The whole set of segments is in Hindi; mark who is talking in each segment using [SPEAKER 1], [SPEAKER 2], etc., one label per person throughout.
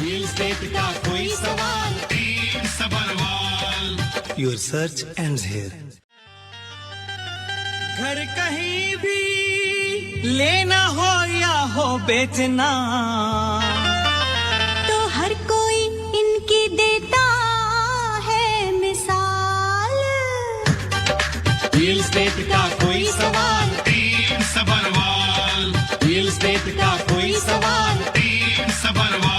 [SPEAKER 1] रियल एस्टेट का कोई सवाल, team Sabharwal.
[SPEAKER 2] Your search ends here.
[SPEAKER 3] घर कहीं भी लेना हो या हो बेचना,
[SPEAKER 4] तो हर कोई इनकी देता है मिसाल।
[SPEAKER 1] रियल एस्टेट का कोई सवाल, टीम सबरवाल। रियल एस्टेट का कोई सवाल, team Sabharwal.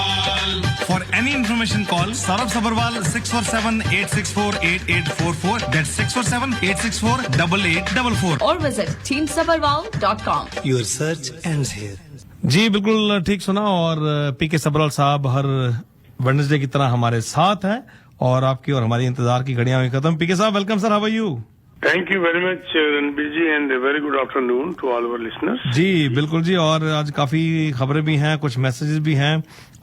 [SPEAKER 5] For any information, call Saurabh Sabharwal 647-864-8844. That's 647-864-8844.
[SPEAKER 6] or visit teamsabarwal.com.
[SPEAKER 2] Your search ends here.
[SPEAKER 7] जी बिल्कुल ठीक सुना। और पीके सबरवाल साहब हर वेडनेसडे की तरह हमारे साथ हैं और आपकी और हमारी इंतजार की घड़ियां हुई खत्म। पीके साहब welcome sir, how are you?
[SPEAKER 8] Thank you very much, Ranbir ji, and a very good afternoon to all our listeners.
[SPEAKER 7] जी बिल्कुल जी। और आज काफी खबरें भी हैं, कुछ मैसेजेस भी हैं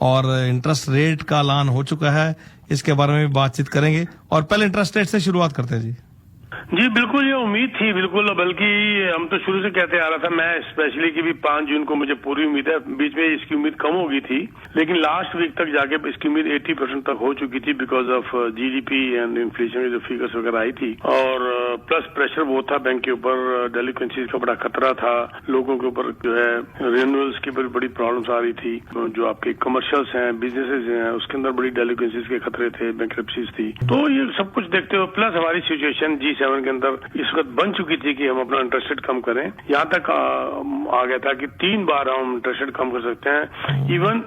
[SPEAKER 7] और इंटरेस्ट रेट का ऐलान हो चुका है, इसके बारे में भी बातचीत करेंगे। और पहले इंटरेस्ट रेट से शुरुआत करते हैं जी।
[SPEAKER 8] जी बिल्कुल, ये उम्मीद थी बिल्कुल, बल्कि हम तो शुरू से कहते आ रहा था, मैं स्पेशली कि भी 5 जून को मुझे पूरी उम्मीद है। बीच में इसकी उम्मीद कम हो गई थी, लेकिन लास्ट वीक तक जाके इसकी उम्मीद 80% तक हो चुकी थी because of GDP and inflation की जो फिगर्स वगैरह आई थी। और प्लस प्रेशर बहुत था बैंक के ऊपर, डेलिक्वेंसीज का बड़ा खतरा था, लोगों के ऊपर जो है रिन्यूअल्स की बड़ी प्रॉब्लम्स आ रही थी, जो आपके कमर्शियल्स हैं, बिजनेसेस हैं, उसके अंदर बड़ी डेलिक्वेंसीज के खतरे थे, बैंक्रप्सीज थी। तो ये सब कुछ देखते हुए प्लस हमारी सिचुएशन G7 के अंदर इस वक्त बन चुकी थी कि हम अपना इंटरेस्ट रेट कम करें। यहाँ तक आ गया था कि 3 बार हम इंटरेस्ट रेट कम कर सकते हैं, इवन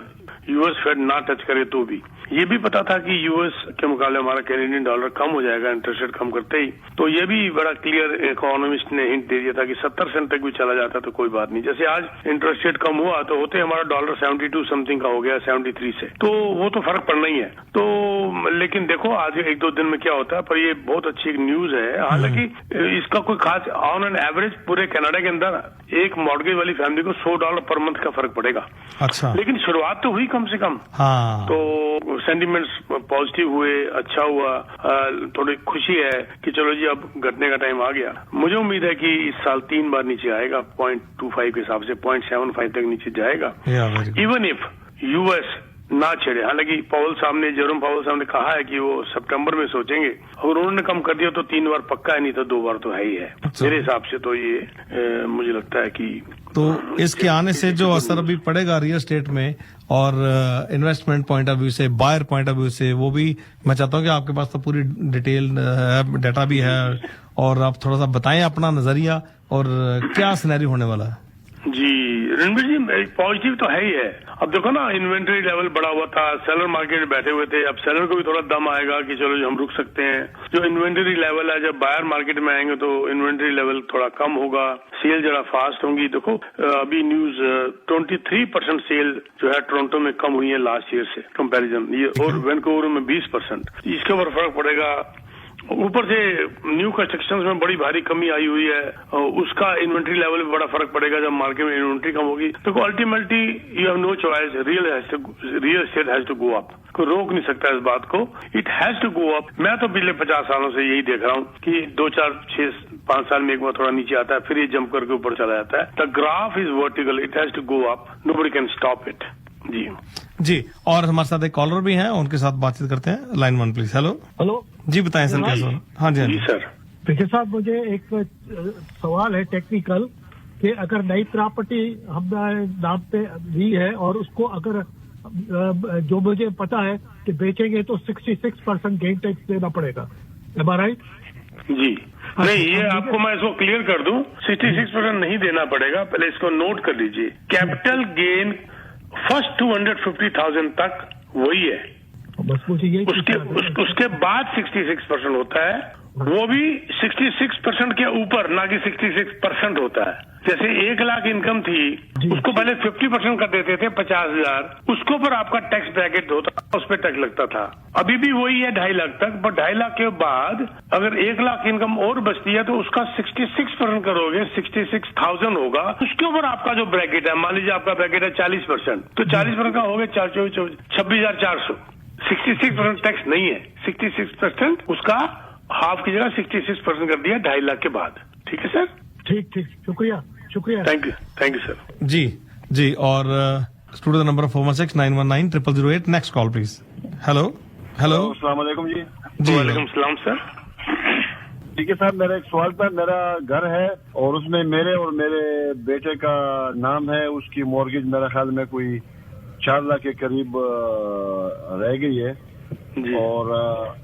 [SPEAKER 8] यूएस फेड ना टच करे तो भी। ये भी पता था कि यूएस के मुकाबले हमारा कैनेडियन डॉलर कम हो जाएगा इंटरेस्ट रेट कम करते ही। तो ये भी बड़ा क्लियर इकोनॉमिस्ट ने हिंट दे दिया था कि 70 सेंट तक भी चला जाता तो कोई बात नहीं। जैसे आज इंटरेस्ट रेट कम हुआ तो होते हमारा डॉलर 72 समथिंग का हो गया 73 से, तो वो तो फर्क पड़ना ही है। तो लेकिन देखो आज 1-2 दिन में क्या होता है, पर ये बहुत अच्छी न्यूज है। हालांकि इसका कोई खास ऑन एन एवरेज पूरे कनाडा के अंदर एक मॉर्गेज वाली फैमिली को $100 पर मंथ का फर्क पड़ेगा।
[SPEAKER 7] अच्छा,
[SPEAKER 8] लेकिन शुरुआत तो हुई कम से कम।
[SPEAKER 7] हाँ,
[SPEAKER 8] तो सेंटिमेंट्स पॉजिटिव हुए, अच्छा हुआ, थोड़ी खुशी है कि चलो जी अब घटने का टाइम आ गया। मुझे उम्मीद है कि इस साल 3 बार नीचे आएगा, 0.25 के हिसाब से 0.75 तक नीचे जाएगा, इवन इफ यूएस ना छेड़े। हालांकि जेरोम पावल साहब ने कहा है कि वो सितंबर में सोचेंगे, अगर उन्होंने कम कर दिया तो 3 बार पक्का है, नहीं तो 2 बार तो है ही है। मेरे हिसाब से तो ये मुझे लगता है कि
[SPEAKER 7] तो इसके आने से जो असर अभी पड़ेगा रियल एस्टेट में और इन्वेस्टमेंट पॉइंट ऑफ व्यू से, बायर पॉइंट ऑफ व्यू से, वो भी मैं चाहता हूँ कि आपके पास तो पूरी डिटेल डाटा भी है और आप थोड़ा सा बताएं अपना नजरिया और क्या सिनेरियो होने वाला है।
[SPEAKER 8] जी रणबीर जी, पॉजिटिव तो है ही है। अब देखो ना, इन्वेंटरी लेवल बढ़ा हुआ था, सेलर मार्केट में बैठे हुए थे, अब सेलर को भी थोड़ा दम आएगा कि चलो हम रुक सकते हैं। जो इन्वेंटरी लेवल है, जब बायर मार्केट में आएंगे तो इन्वेंटरी लेवल थोड़ा कम होगा, सेल जरा फास्ट होंगी। देखो अभी न्यूज 23% सेल जो है टोरंटो में कम हुई है लास्ट ईयर से कंपैरिजन, ये, और वैनकूवर में 20%। इसके ऊपर फर्क पड़ेगा। ऊपर से न्यू कंस्ट्रक्शन में बड़ी भारी कमी आई हुई है, उसका इन्वेंट्री लेवल में बड़ा फर्क पड़ेगा जब मार्केट में इन्वेंट्री कम होगी। तो ultimately you have no choice, real estate has to go up. कोई रोक नहीं सकता इस बात को, it has to go up. मैं तो पिछले 50 सालों से यही देख रहा हूँ कि 2, 4, 6, 5 साल में एक बार थोड़ा नीचे आता है, फिर ये जंप करके ऊपर चला जाता है। The graph is vertical, it has to go up, nobody can stop it. जी
[SPEAKER 7] और हमारे साथ एक कॉलर भी हैं, उनके साथ बातचीत करते हैं। Line 1 please. हेलो जी, बताएं सर कैसे हो? हाँ जी
[SPEAKER 8] सर।
[SPEAKER 9] पीके साहब, मुझे एक सवाल है टेक्निकल, कि अगर नई प्रॉपर्टी हमने नाम पे ली है और उसको अगर जो मुझे पता है कि बेचेंगे तो 66% गेन टैक्स देना पड़ेगा, एम आई राइट?
[SPEAKER 8] जी नहीं, ये आपको मैं इसको क्लियर कर दूं, 66% नहीं देना पड़ेगा। पहले इसको नोट कर लीजिए। कैपिटल गेन फर्स्ट 250,000 तक वही है,
[SPEAKER 9] बस मुझे ये
[SPEAKER 8] उसके बाद 66% होता है, वो भी 66% के ऊपर, ना कि 66% होता है। जैसे 1 लाख इनकम थी, उसको पहले 50% कर देते थे 50,000, उसके ऊपर आपका टैक्स ब्रैकेट होता, उस पर टैक्स लगता था। अभी भी वही है 2.5 लाख तक, पर 2.5 लाख के बाद अगर 1 लाख इनकम और बचती है तो उसका 66% करोगे, 66,000 होगा। उसके ऊपर आपका जो ब्रैकेट है, मान लीजिए आपका ब्रैकेट है 40%, तो 40% का हो गया 26,400। 66% टैक्स नहीं है, 66% उसका हाफ की जगह 66% कर दिया 2.5 लाख के बाद। ठीक है सर?
[SPEAKER 9] ठीक, शुक्रिया।
[SPEAKER 8] Thank you sir.
[SPEAKER 7] जी। और Studio number 416-919-0008. Next call, please. Hello.
[SPEAKER 10] अस्सलाम वालेकुम जी।
[SPEAKER 7] जी।
[SPEAKER 8] वालेकुम सलाम सर।
[SPEAKER 10] ठीक है साहब, मेरा एक सवाल था। मेरा घर है और उसमें मेरे और मेरे बेटे का नाम है। उसकी मॉर्गेज मेरा ख्याल में कोई 4 लाख के करीब रह गई है
[SPEAKER 8] जी।
[SPEAKER 10] और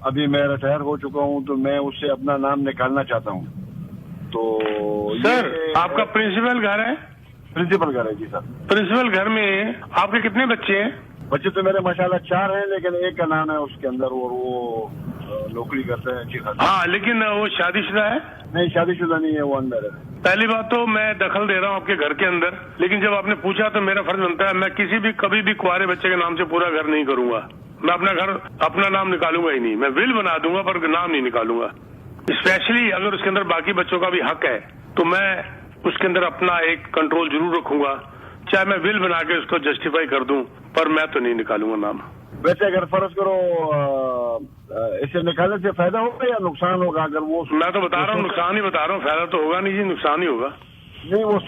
[SPEAKER 10] अभी मैं रिटायर हो चुका हूँ, तो मैं उससे अपना नाम निकालना चाहता हूँ। तो
[SPEAKER 8] सर आपका प्रिंसिपल घर है?
[SPEAKER 10] प्रिंसिपल घर है जी सर।
[SPEAKER 8] प्रिंसिपल घर में आपके कितने बच्चे हैं?
[SPEAKER 10] बच्चे तो मेरे माशाल्लाह 4 हैं, लेकिन एक का नाम है उसके अंदर और वो नौकरी करता है अच्छी खासी।
[SPEAKER 8] हाँ, लेकिन वो शादीशुदा है?
[SPEAKER 10] नहीं, शादीशुदा नहीं है, वो अंदर है।
[SPEAKER 8] पहली बात तो मैं दखल दे रहा हूँ आपके घर के अंदर, लेकिन जब आपने पूछा तो मेरा फर्ज बनता है, मैं किसी भी कभी भी कुंवारे बच्चे के नाम से पूरा घर नहीं करूंगा। मैं अपना नाम निकालूंगा ही नहीं। मैं विल बना दूंगा पर नाम नहीं निकालूंगा। स्पेशली अगर उसके अंदर बाकी बच्चों का भी हक है तो मैं उसके अंदर अपना एक कंट्रोल जरूर रखूंगा, चाहे मैं विल बना के उसको जस्टिफाई कर दूं, पर मैं तो नहीं निकालूंगा नाम।
[SPEAKER 10] वैसे अगर फर्ज करो इसे निकालने से फायदा होगा या नुकसान होगा? अगर वो
[SPEAKER 8] मैं तो बता रहा हूँ, नुकसान ही बता रहा हूँ, फायदा तो होगा नहीं जी, नुकसान ही होगा।
[SPEAKER 10] नहीं, वो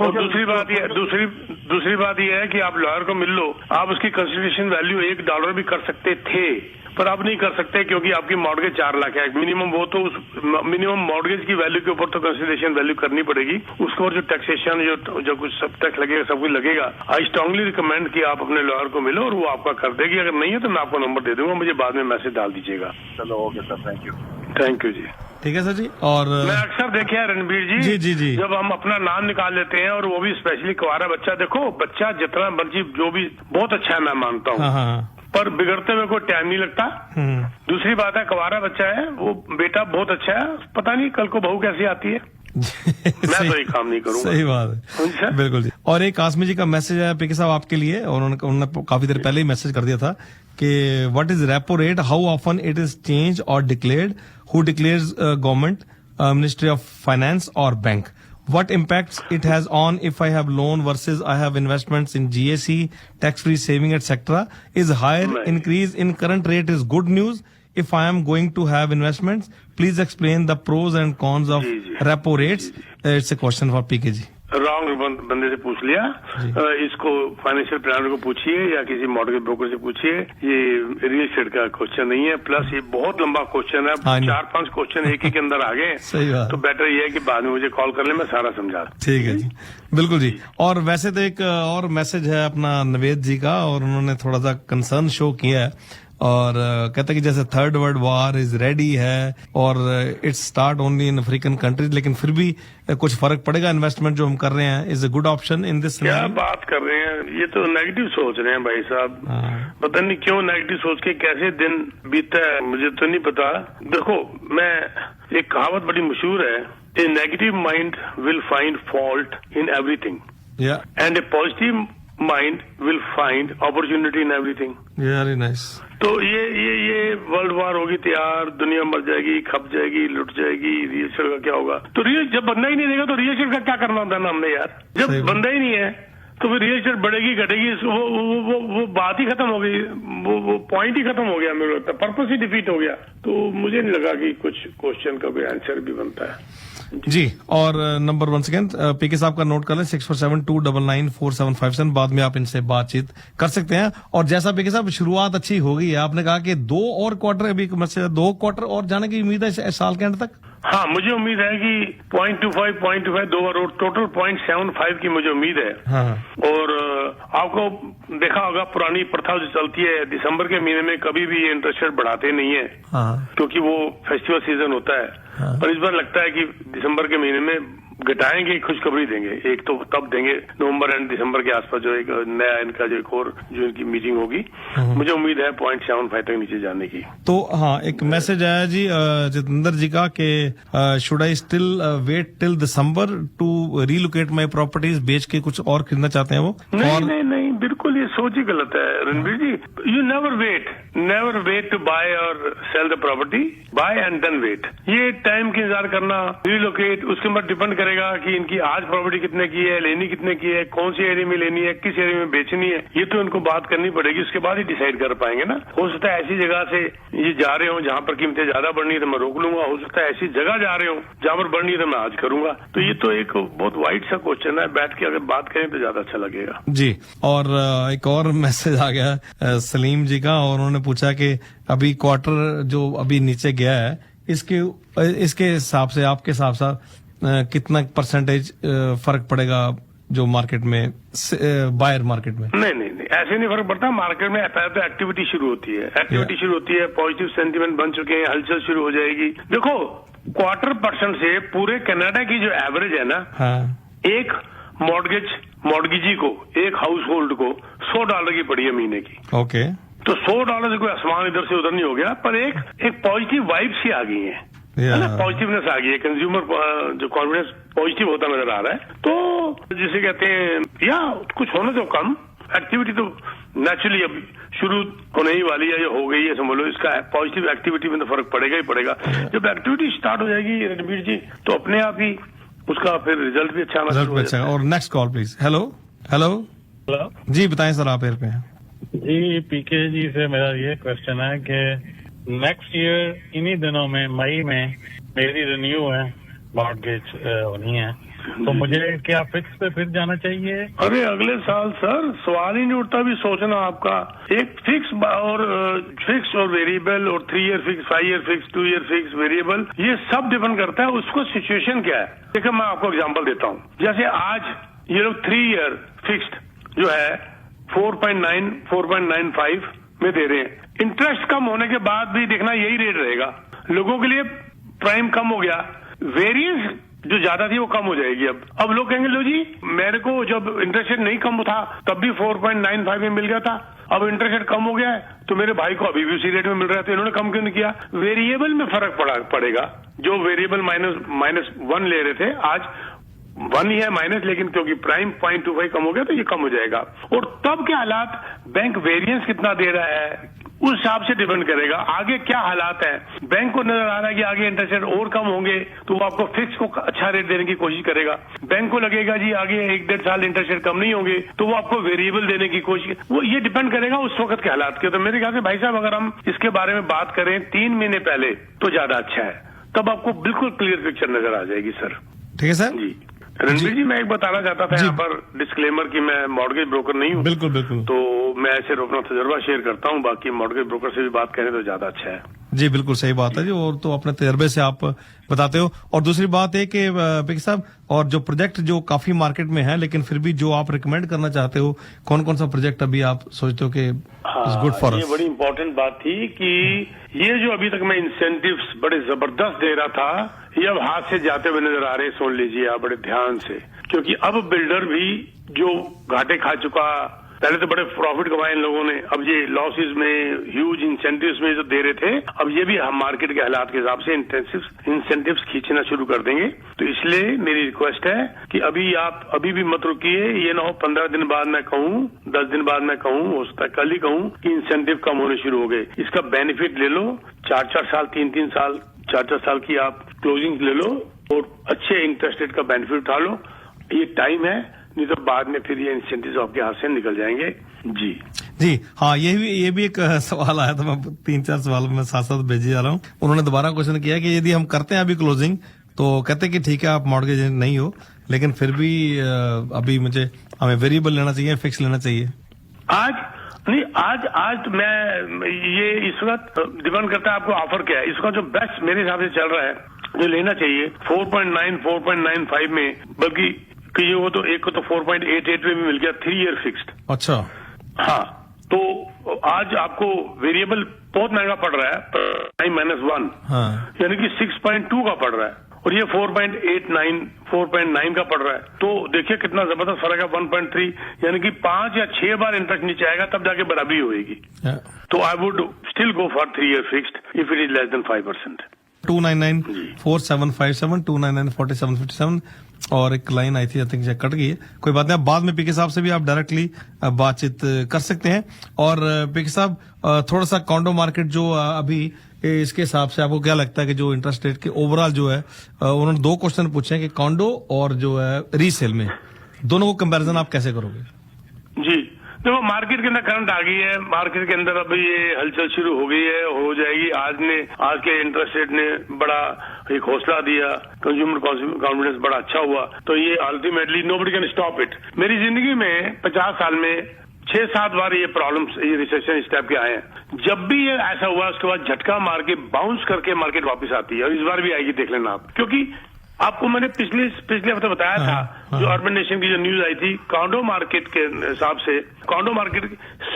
[SPEAKER 8] दूसरी बात ये है कि आप लॉयर को मिल लो, आप उसकी कंसिडरेशन वैल्यू $1 भी कर सकते थे, पर आप नहीं कर सकते क्योंकि आपकी मॉर्गेज 4 लाख है मिनिमम। वो तो उस मिनिमम मॉर्गेज की वैल्यू के ऊपर तो कंसिडरेशन वैल्यू करनी पड़ेगी। उसके ऊपर जो टैक्सेशन जो कुछ सब टैक्स लगेगा, सब कुछ लगेगा। आई स्ट्रांगली रिकमेंड कि आप अपने लॉयर को मिलो और वो आपका कर देगी। अगर नहीं है तो मैं आपको नंबर दे दूंगा, मुझे बाद में मैसेज डाल दीजिएगा।
[SPEAKER 10] चलो okay sir, thank you.
[SPEAKER 8] Thank you जी।
[SPEAKER 7] ठीक है सर जी। और
[SPEAKER 8] मैं अक्सर देखे हैं रणबीर जी,
[SPEAKER 7] जी
[SPEAKER 8] जब हम अपना नाम निकाल लेते हैं और वो भी स्पेशली कुंवारा बच्चा, देखो बच्चा जितना मर्जी जो भी बहुत अच्छा है, मैं मानता हूँ,
[SPEAKER 7] हाँ।
[SPEAKER 8] पर बिगड़ते हुए कोई टाइम नहीं लगता। दूसरी बात है कुंवारा बच्चा है, वो बेटा बहुत अच्छा है, पता नहीं कल को बहू कैसी आती है। मैं तो ये काम नहीं करूंगा।
[SPEAKER 7] सही बात है, बिल्कुल जी। और एक आसमी जी का मैसेज आया पीके साहब आपके लिए, और उन्होंने काफी देर पहले ही मैसेज कर दिया था कि what is repo rate, how often it is change और declared, who declares government, ministry of finance और bank, what impacts it has on if I have loan versus I have investments in GSE, tax-free saving, etc. Is higher increase in current rate is good news? If I am going to have investments, please explain the pros and cons of repo rates. It's a question for PK ji.
[SPEAKER 8] Wrong बंदे से पूछ लिया। इसको फाइनेंशियल प्लानर को पूछिए या किसी मॉर्गेज ब्रोकर से पूछिए। ये रियल एस्टेट का क्वेश्चन नहीं है, प्लस ये बहुत लंबा क्वेश्चन है, 4-5 क्वेश्चन एक ही के अंदर आ गए।
[SPEAKER 7] सही बात।
[SPEAKER 8] तो बेटर ये है कि बाद में मुझे कॉल कर ले, मैं सारा समझा।
[SPEAKER 7] ठीक है जी, बिल्कुल जी। और वैसे तो एक और मैसेज है अपना नवेद जी का, और उन्होंने थोड़ा सा कंसर्न शो किया है और कहते हैं कि जैसे third world war is ready है और it's start only in African countries, लेकिन फिर भी कुछ फर्क पड़ेगा। इन्वेस्टमेंट जो हम कर रहे हैं is a good option in this.
[SPEAKER 8] क्या बात कर रहे हैं, ये तो नेगेटिव सोच रहे हैं भाई साहब। पता नहीं क्यों नेगेटिव सोच के कैसे दिन बीतता है, मुझे तो नहीं पता। देखो, मैं एक कहावत बड़ी मशहूर है, a negative mind will find fault in everything and a positive mind will find opportunity in everything.
[SPEAKER 7] Very nice.
[SPEAKER 8] तो ये वर्ल्ड वॉर होगी तैयार, दुनिया मर जाएगी, खप जाएगी, लुट जाएगी, रियल एस्टेट का क्या होगा? तो जब बंदा ही नहीं रहेगा तो रियल एस्टेट का क्या करना था ना हमने यार। जब बंदा ही नहीं है तो फिर रियल एस्टेट बढ़ेगी घटेगी, वो बात ही खत्म हो गई, वो पॉइंट ही खत्म हो गया। मेरे लगता है पर्पस ही डिफीट हो गया। तो मुझे नहीं लगा कि कुछ क्वेश्चन का कोई आंसर भी बनता है
[SPEAKER 7] जी। और नंबर वन सेकेंड पीके साहब का नोट कर लें, 6472994757। बाद में आप इनसे बातचीत कर सकते हैं। और जैसा पीके साहब शुरुआत अच्छी हो गई है, आपने कहा कि 2 और क्वार्टर, अभी 2 क्वार्टर और जाने की उम्मीद है साल के एंड तक।
[SPEAKER 8] हाँ, मुझे उम्मीद है कि 0.25 2 और टोटल 0.75 की मुझे उम्मीद है।
[SPEAKER 7] हाँ।
[SPEAKER 8] और आपको देखा होगा पुरानी प्रथा जो चलती है, दिसंबर के महीने में कभी भी इंटरेस्ट रेट बढ़ाते नहीं है।
[SPEAKER 7] हाँ।
[SPEAKER 8] क्योंकि वो फेस्टिवल सीजन होता है।
[SPEAKER 7] हाँ।
[SPEAKER 8] पर इस बार लगता है कि दिसंबर के महीने में घटाएंगे, खुशखबरी देंगे। एक तो तब देंगे नवंबर एंड दिसंबर के आसपास, जो एक नया इनका जो एक और जो इनकी मीटिंग होगी, मुझे उम्मीद है 0.75 तक नीचे जाने की।
[SPEAKER 7] तो हाँ, एक मैसेज आया जी जितेंद्र जी का कि should I still wait till December to relocate my properties, बेच के कुछ और खरीदना चाहते हैं वो।
[SPEAKER 8] नहीं, बिल्कुल ये सोच ही गलत है Ranbir ji. You never wait to buy और sell the property, buy and then wait. ये टाइम की इंतजार करना, रीलोकेट, उसके ऊपर डिपेंड करेगा कि इनकी आज प्रॉपर्टी कितने की है, लेनी कितने की है, कौन सी एरिया में लेनी है, किस एरिया में बेचनी है, ये तो इनको बात करनी पड़ेगी, उसके बाद ही डिसाइड कर पाएंगे ना। हो सकता है ऐसी जगह से ये जा रहे हो जहाँ पर कीमतें ज्यादा बढ़नी है तो मैं रोक लूंगा, हो सकता है ऐसी जगह जा रहे हो जहाँ पर बढ़नी है तो मैं आज करूंगा। तो ये तो एक बहुत वाइड सा क्वेश्चन है, बैठ के अगर बात करें तो ज्यादा अच्छा लगेगा।
[SPEAKER 7] जी, और एक और मैसेज आ गया सलीम जी का, और उन्होंने पूछा कि अभी क्वार्टर जो अभी नीचे गया है इसके हिसाब से, आपके हिसाब से कितना परसेंटेज फर्क पड़ेगा जो मार्केट में, बायर मार्केट में?
[SPEAKER 8] नहीं, ऐसे नहीं फर्क पड़ता। मार्केट में तो एक्टिविटी शुरू होती है, पॉजिटिव सेंटीमेंट बन चुके हैं, हलचल शुरू हो जाएगी। देखो, 0.25% से पूरे कनाडा की जो एवरेज है ना, एक मॉर्गेजी को, एक हाउस होल्ड को $100 की पड़ी है महीने की।
[SPEAKER 7] ओके,
[SPEAKER 8] तो $100 से कोई आसमान इधर से उधर नहीं हो गया, पर एक पॉजिटिव वाइब्स ही आ गई है, पॉजिटिवनेस आ गई है, कंज्यूमर जो कॉन्फिडेंस पॉजिटिव होता नजर आ रहा है। तो जिसे कहते हैं, या कुछ होने तो कम एक्टिविटी तो नेचुरली अब शुरू होने ही वाली है, या हो गई है समझ लो। इसका पॉजिटिव एक्टिविटी में तो फर्क पड़ेगा ही पड़ेगा। जब एक्टिविटी स्टार्ट हो जाएगी रणबीर जी, तो अपने आप ही उसका फिर रिजल्ट भी अच्छा आना।
[SPEAKER 7] और नेक्स्ट कॉल प्लीज। हेलो जी, बताएं सर, आप एयर पे हैं।
[SPEAKER 11] जी, पीके जी से मेरा ये क्वेश्चन है कि नेक्स्ट ईयर इन्हीं दिनों में मई में मेरी रिन्यू है, मॉर्गेज होनी है, तो मुझे क्या फिक्स पे फिर जाना चाहिए?
[SPEAKER 8] अरे अगले साल सर सवाल ही नहीं उठता भी सोचना आपका। एक फिक्स और वेरिएबल और 3 year fix, 5 year fix, 2 year fix, variable, ये सब डिपेंड करता है उसको सिचुएशन क्या है। देखिए मैं आपको एग्जांपल देता हूँ। जैसे आज ये लोग 3 ईयर फिक्स्ड जो है 4.9, 4.95 में दे रहे हैं। इंटरेस्ट कम होने के बाद भी देखना यही रेट रहेगा। लोगों के लिए प्राइम कम हो गया, वेरिएंस जो ज्यादा थी वो कम हो जाएगी। अब लोग कहेंगे लो जी, मेरे को जब इंटरेस्ट रेट नहीं कम था तब भी 4.95 में मिल गया था, अब इंटरेस्ट रेट कम हो गया है तो मेरे भाई को अभी भी उसी रेट में मिल रहा है, तो इन्होंने कम क्यों नहीं किया? वेरिएबल में फर्क पड़ेगा। जो वेरिएबल -1 ले रहे थे, आज 1 ही है माइनस, लेकिन क्योंकि प्राइम 0.25 कम हो गया तो ये कम हो जाएगा। और तब के हालात, बैंक वेरिएंस कितना दे रहा है उस हिसाब से डिपेंड करेगा। आगे क्या हालात है, बैंक को नजर आ रहा है कि आगे इंटरेस्ट रेट और कम होंगे तो वो आपको फिक्स को अच्छा रेट देने की कोशिश करेगा। बैंक को लगेगा जी आगे 1-1.5 साल इंटरेस्ट रेट कम नहीं होंगे तो वो आपको वेरिएबल देने की कोशिश, वो ये डिपेंड करेगा उस वक्त के हालात के। तो मेरे ख्याल से भाई साहब अगर हम इसके बारे में बात करें 3 महीने पहले तो ज्यादा अच्छा है, तब आपको बिल्कुल क्लियर पिक्चर नजर आ जाएगी सर।
[SPEAKER 7] ठीक है सर
[SPEAKER 8] जी। रणबीर जी, मैं एक बताना चाहता था यहाँ पर डिस्क्लेमर कि मैं मॉर्गेज ब्रोकर नहीं हूँ।
[SPEAKER 7] बिल्कुल,
[SPEAKER 8] तो मैं सिर्फ अपना तजर्बा शेयर करता हूँ, बाकी मॉर्गेज ब्रोकर से भी बात करें तो ज्यादा अच्छा है।
[SPEAKER 7] जी बिल्कुल सही बात है जी, और तो अपने तजर्बे से आप बताते हो। और दूसरी बात है कि पिक साहब, और जो प्रोजेक्ट जो काफी मार्केट में है लेकिन फिर भी जो आप रिकमेंड करना चाहते हो, कौन कौन सा प्रोजेक्ट अभी आप सोचते हो कि इज गुड फॉर अस?
[SPEAKER 8] ये बड़ी इंपॉर्टेंट बात थी कि ये जो अभी तक मैं इंसेंटिव्स बड़े जबरदस्त दे रहा था, ये अब हाथ से जाते हुए नजर आ रहे हैं। सुन लीजिए आप बड़े ध्यान से, क्योंकि अब बिल्डर भी जो घाटे खा चुका, पहले तो बड़े प्रॉफिट कमाए इन लोगों ने, अब ये लॉसेस में, ह्यूज इंसेंटिव्स में जो दे रहे थे, अब ये भी हम मार्केट के हालात के हिसाब से इंसेंटिव्स खींचना शुरू कर देंगे। तो इसलिए मेरी रिक्वेस्ट है कि अभी आप अभी भी मत रुकिए। ये ना हो 15 दिन बाद मैं कहूँ, 10 दिन बाद मैं कहूँ, हो सकता है कल ही कहूँ कि इंसेंटिव कम होने शुरू हो गए। इसका बेनिफिट ले लो, 4-4 साल, 3-3 साल, 4-4 साल की आप क्लोजिंग ले लो और अच्छे इंटरेस्ट रेट का बेनिफिट उठा लो। ये टाइम है, नहीं तो बाद में फिर ये इंसेंटिव आपके हाथ से निकल जाएंगे। जी
[SPEAKER 7] हाँ, ये भी एक सवाल आया था, मैं 3-4 सवाल में साथ साथ भेजे जा रहा हूँ। उन्होंने दोबारा क्वेश्चन किया कि यदि हम करते हैं अभी क्लोजिंग तो कहते हैं कि ठीक है आप मॉर्गेज नहीं हो, लेकिन फिर भी अभी हमें वेरिएबल लेना चाहिए, फिक्स लेना चाहिए।
[SPEAKER 8] आज तो मैं ये इस वक्त डिपेंड करता है आपको ऑफर क्या है। इसका जो बेस्ट मेरे हिसाब से चल रहा है, जो लेना चाहिए 4.9, 4.95 में, बल्कि कि वो तो एक को तो 4.88 में भी मिल गया, 3 ईयर फिक्स्ड।
[SPEAKER 7] अच्छा
[SPEAKER 8] हाँ, तो आज आपको वेरिएबल बहुत महंगा पड़ रहा है, -1, यानी कि 6.2 का पड़ रहा है, और ये 4.89, 4.9 का पड़ रहा है। तो देखिए कितना जबरदस्त फर्क है, 1.3, यानी कि 5 या 6 बार इंटरेस्ट नीचे आएगा तब जाके बराबरी होगी। तो I would still go for 3 year fixed if it is less than 5%।
[SPEAKER 7] 299-4757, 299-4757, और एक लाइन आई थी, आई थिंक कट गई है, कोई बात नहीं। बाद में पीके साहब से भी आप डायरेक्टली बातचीत कर सकते हैं। और पीके साहब, थोड़ा सा कॉन्डो मार्केट जो अभी इसके हिसाब से आपको क्या लगता है कि जो इंटरेस्ट रेट के ओवरऑल जो है उन्होंने 2 क्वेश्चन पूछे हैं कि कॉन्डो और जो है रीसेल में दोनों को कंपैरिजन आप कैसे करोगे?
[SPEAKER 8] जी देखो, मार्केट के अंदर करंट आ गई है, मार्केट के अंदर अभी ये हलचल शुरू हो गई है, हो जाएगी। आज के इंटरेस्ट रेट ने बड़ा एक हौसला दिया, कंज्यूमर कॉन्फिडेंस बड़ा अच्छा हुआ, तो ये ultimately nobody can stop it. मेरी जिंदगी में 50 साल में 6-7 बार ये प्रॉब्लम्स, ये रिसेशन इस टाइप के आए हैं। जब भी ये ऐसा हुआ उसके बाद झटका मार के बाउंस करके मार्केट वापस आती है, और इस बार भी आएगी, देख लेना आप। क्योंकि आपको मैंने पिछले हफ्ते बताया था, जो अर्बन नेशन की जो न्यूज आई थी, कॉन्डो मार्केट के हिसाब से कॉन्डो मार्केट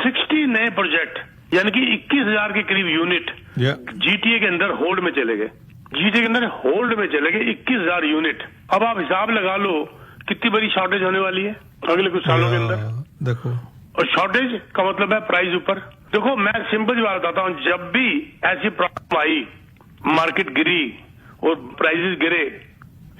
[SPEAKER 8] 60 नए प्रोजेक्ट यानी कि 21,000 के करीब यूनिट जीटीए के अंदर होल्ड में चले गए। जीटीए के अंदर होल्ड में चले गए 21,000 यूनिट। अब आप हिसाब लगा लो कितनी बड़ी शॉर्टेज होने वाली है अगले कुछ सालों के अंदर।
[SPEAKER 7] देखो, और
[SPEAKER 8] शॉर्टेज का मतलब है प्राइस ऊपर। देखो, मैं सिंपल सी बात बताता हूँ, जब भी ऐसी प्रॉब्लम आई, मार्केट गिरी और प्राइसेस गिरे,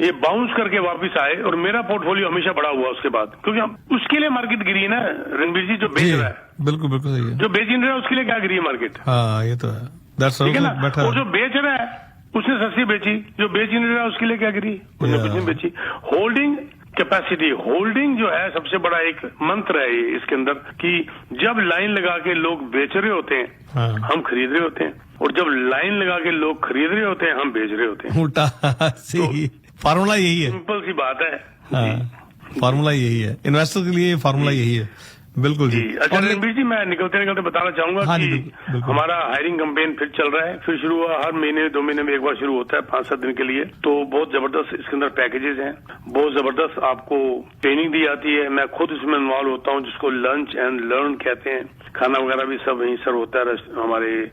[SPEAKER 8] ये बाउंस करके वापस आए, और मेरा पोर्टफोलियो हमेशा बड़ा हुआ उसके बाद, क्योंकि हम उसके लिए मार्केट गिरी है ना रणबीर जी, जो बेच रहा है।
[SPEAKER 7] बिल्कुल बिल्कुल सही है।
[SPEAKER 8] जो बेच नहीं रहा है उसके लिए क्या गिरी है मार्केट?
[SPEAKER 7] हाँ, ये तो है,
[SPEAKER 8] ठीक है ना। और जो बेच रहा है उसने सस्ती बेची, जो बेच नहीं रहा है उसके लिए क्या गिरी? उसने कुछ नहीं बेची। होल्डिंग कैपेसिटी, होल्डिंग जो है सबसे बड़ा एक मंत्र है ये इसके अंदर, कि जब लाइन लगा के लोग बेच रहे होते हैं हम खरीद रहे होते हैं, और जब लाइन लगा के लोग खरीद रहे होते हैं हम बेच रहे होते हैं।
[SPEAKER 7] उल्टा सही, फार्मूला यही है।
[SPEAKER 8] सिंपल सी बात है।
[SPEAKER 7] फार्मूला यही है, इन्वेस्टर के लिए फार्मूला यही है। बिल्कुल जी।
[SPEAKER 8] अच्छा रणबीर जी, मैं निकलते बताना चाहूंगा कि हमारा हायरिंग कैंपेन फिर चल रहा है, फिर शुरू हुआ। हर महीने 2 महीने में एक बार शुरू होता है 5-7 दिन के लिए। तो बहुत जबरदस्त इसके अंदर पैकेजेस हैं, बहुत जबरदस्त आपको ट्रेनिंग दी जाती है। मैं खुद इसमें इन्वॉल्व होता हूँ, जिसको लंच एंड लर्न कहते हैं। खाना वगैरह भी सब वहीं सर्व होता है हमारे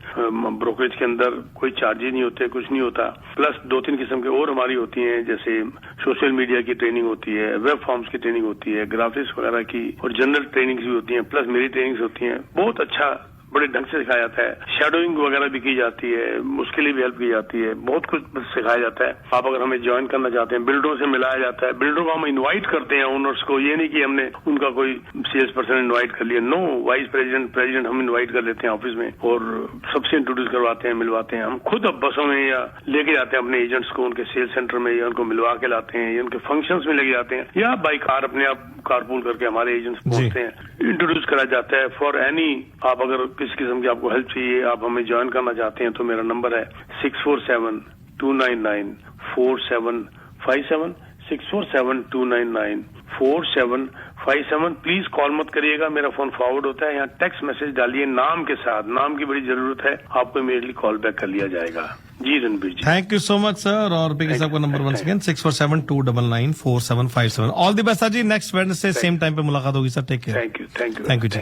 [SPEAKER 8] ब्रोकरेज के अंदर, कोई चार्जेज नहीं होते, कुछ नहीं होता। प्लस 2-3 किस्म के और हमारी होती हैं, जैसे सोशल मीडिया की ट्रेनिंग होती है, वेब फॉर्म्स की ट्रेनिंग होती है, ग्राफिक्स वगैरह की, और जनरल ट्रेनिंग्स भी होती हैं, प्लस मेरी ट्रेनिंग्स होती हैं। बहुत अच्छा, बड़े ढंग से सिखाया जाता है। शेडोइंग वगैरह भी की जाती है, उसके लिए भी हेल्प की जाती है, बहुत कुछ सिखाया जाता है। आप अगर हमें ज्वाइन करना चाहते हैं, बिल्डरों से मिलाया जाता है, बिल्डरों को हम इनवाइट करते हैं, ओनर्स को। ये नहीं कि हमने उनका कोई सेल्स पर्सन इनवाइट कर लिया, नो, वाइस प्रेसिडेंट हम इनवाइट कर लेते हैं ऑफिस में, और सबसे इंट्रोड्यूस करवाते हैं, मिलवाते हैं। हम खुद अब बसों में या लेके जाते हैं अपने एजेंट्स को, उनके सेल्स सेंटर में, या उनको मिलवा के लाते हैं, या उनके फंक्शंस में लेके जाते हैं, या बाई कार अपने आप कारपूल करके हमारे एजेंट्स पहुंचते हैं, इंट्रोड्यूस कराया जाता है। फॉर एनी, आप अगर किसी किस्म की आपको हेल्प चाहिए, आप हमें ज्वाइन करना चाहते हैं, तो मेरा नंबर है 647-299-4757, 647-299-4757। प्लीज कॉल मत करिएगा, मेरा फोन फॉरवर्ड होता है। यहाँ टेक्स्ट मैसेज डालिए नाम के साथ, नाम की बड़ी जरूरत है, आपको इमीडिएटली कॉल बैक कर लिया जाएगा। जी Ranbir ji,
[SPEAKER 7] thank you so much sir. और पीके साहब का number once again 647-299-4757। All the best sir जी। नेक्स्ट वेडनेसडे सेम टाइम पे मुलाकात होगी सर। Take care.
[SPEAKER 8] Thank you.
[SPEAKER 7] Thank you ji.